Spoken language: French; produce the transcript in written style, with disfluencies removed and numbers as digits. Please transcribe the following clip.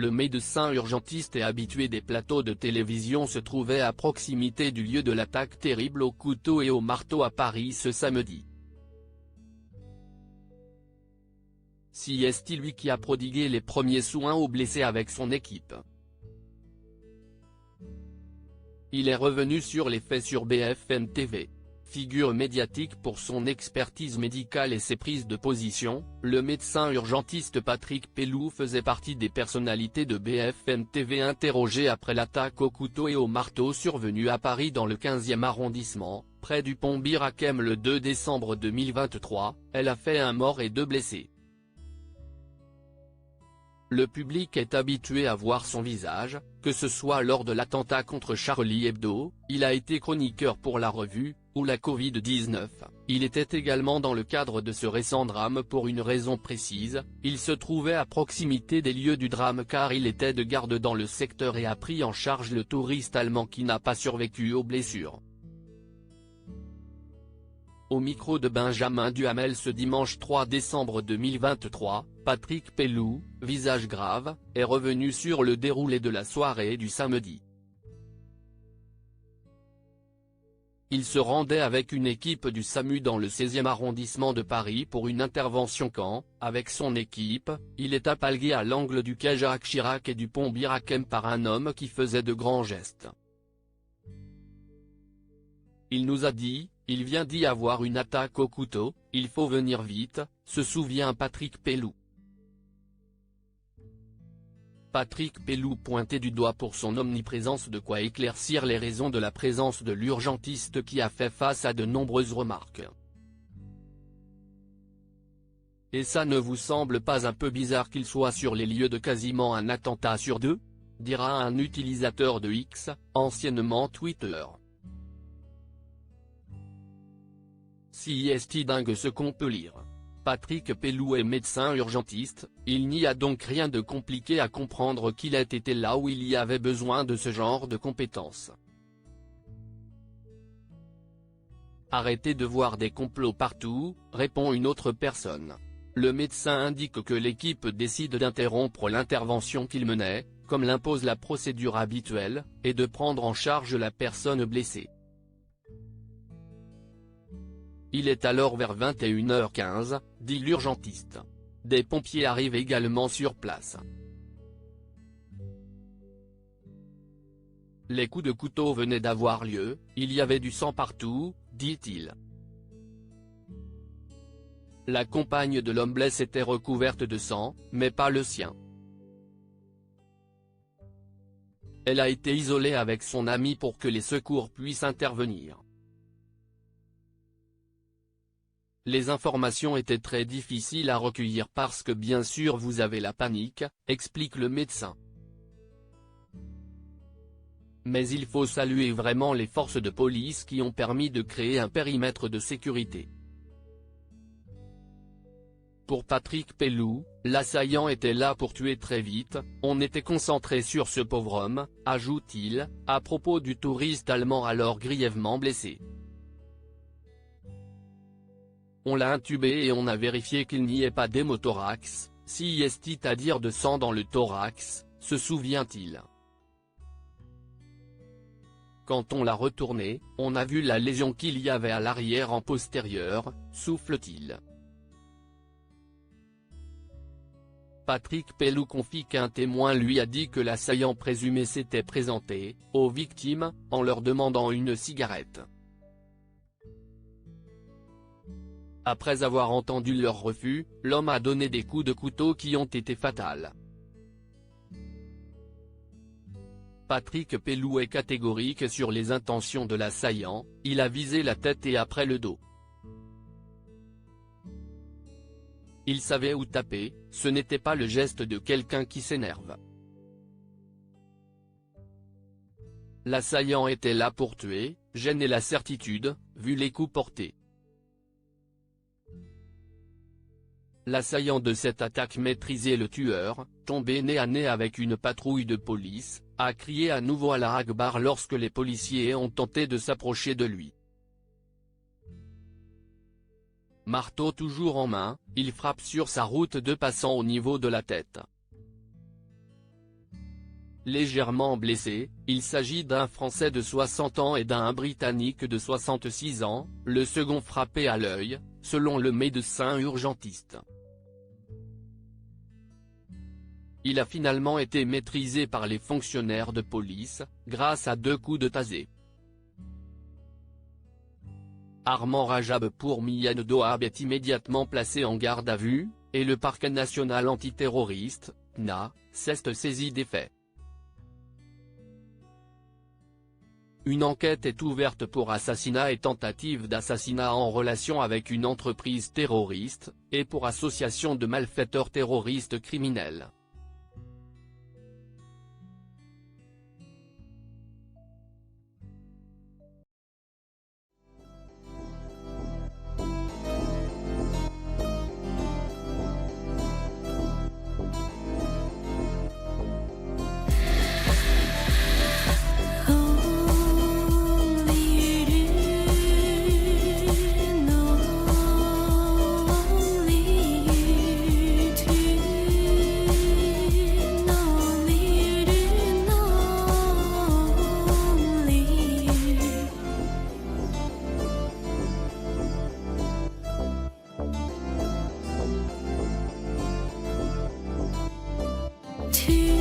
Le médecin urgentiste et habitué des plateaux de télévision se trouvait à proximité du lieu de l'attaque terrible au couteau et au marteau à Paris ce samedi. C'est lui qui a prodigué les premiers soins aux blessés avec son équipe. Il est revenu sur les faits sur BFM TV. Figure médiatique pour son expertise médicale et ses prises de position, le médecin urgentiste Patrick Pelloux faisait partie des personnalités de BFM TV interrogées après l'attaque au couteau et au marteau survenue à Paris dans le 15e arrondissement, près du pont Bir Hakeim le 2 décembre 2023, elle a fait un mort et 2 blessés. Le public est habitué à voir son visage, que ce soit lors de l'attentat contre Charlie Hebdo, il a été chroniqueur pour La Revue, ou la Covid-19, il était également dans le cadre de ce récent drame pour une raison précise, il se trouvait à proximité des lieux du drame car il était de garde dans le secteur et a pris en charge le touriste allemand qui n'a pas survécu aux blessures. Au micro de Benjamin Duhamel ce dimanche 3 décembre 2023, Patrick Pelloux, visage grave, est revenu sur le déroulé de la soirée du samedi. Il se rendait avec une équipe du SAMU dans le 16e arrondissement de Paris pour une intervention quand, avec son équipe, il est appalgué à l'angle du quai Jacques Chirac et du pont Bir Hakeim par un homme qui faisait de grands gestes. Il nous a dit, il vient d'y avoir une attaque au couteau, il faut venir vite, se souvient Patrick Pelloux. Patrick Pelloux pointé du doigt pour son omniprésence, de quoi éclaircir les raisons de la présence de l'urgentiste qui a fait face à de nombreuses remarques. Et ça ne vous semble pas un peu bizarre qu'il soit sur les lieux de quasiment un attentat sur 2 ? Dira un utilisateur de X, anciennement Twitter. C'est dingue ce qu'on peut lire. Patrick Pelloux est médecin urgentiste, il n'y a donc rien de compliqué à comprendre qu'il ait été là où il y avait besoin de ce genre de compétences. Arrêtez de voir des complots partout, répond une autre personne. Le médecin indique que l'équipe décide d'interrompre l'intervention qu'il menait, comme l'impose la procédure habituelle, et de prendre en charge la personne blessée. Il est alors vers 21h15, dit l'urgentiste. Des pompiers arrivent également sur place. Les coups de couteau venaient d'avoir lieu, il y avait du sang partout, dit-il. La compagne de l'homme blessé était recouverte de sang, mais pas le sien. Elle a été isolée avec son ami pour que les secours puissent intervenir. Les informations étaient très difficiles à recueillir parce que bien sûr vous avez la panique, explique le médecin. Mais il faut saluer vraiment les forces de police qui ont permis de créer un périmètre de sécurité. Pour Patrick Pelloux, l'assaillant était là pour tuer très vite, on était concentré sur ce pauvre homme, ajoute-t-il, à propos du touriste allemand alors grièvement blessé. On l'a intubé et on a vérifié qu'il n'y ait pas d'hémothorax, c'est-à-dire de sang dans le thorax, se souvient-il. Quand on l'a retourné, on a vu la lésion qu'il y avait à l'arrière en postérieur, souffle-t-il. Patrick Pelloux confie qu'un témoin lui a dit que l'assaillant présumé s'était présenté aux victimes, en leur demandant une cigarette. Après avoir entendu leur refus, l'homme a donné des coups de couteau qui ont été fatals. Patrick Pelloux est catégorique sur les intentions de l'assaillant, il a visé la tête et après le dos. Il savait où taper, ce n'était pas le geste de quelqu'un qui s'énerve. L'assaillant était là pour tuer, j'en ai la certitude, vu les coups portés. L'assaillant de cette attaque maîtrisait le tueur, tombé nez à nez avec une patrouille de police, a crié à nouveau à la Akbar lorsque les policiers ont tenté de s'approcher de lui. Marteau toujours en main, il frappe sur sa route deux passants au niveau de la tête. légèrement blessés. Il s'agit d'un Français de 60 ans et d'un Britannique de 66 ans, le second frappé à l'œil, selon le médecin urgentiste. Il a finalement été maîtrisé par les fonctionnaires de police, grâce à 2 coups de taser. Armand Rajab Pourmian Doab est immédiatement placé en garde à vue, et le parquet national antiterroriste, PNA, s'est saisi des faits. Une enquête est ouverte pour assassinat et tentative d'assassinat en relation avec une entreprise terroriste, et pour association de malfaiteurs terroristes criminels. To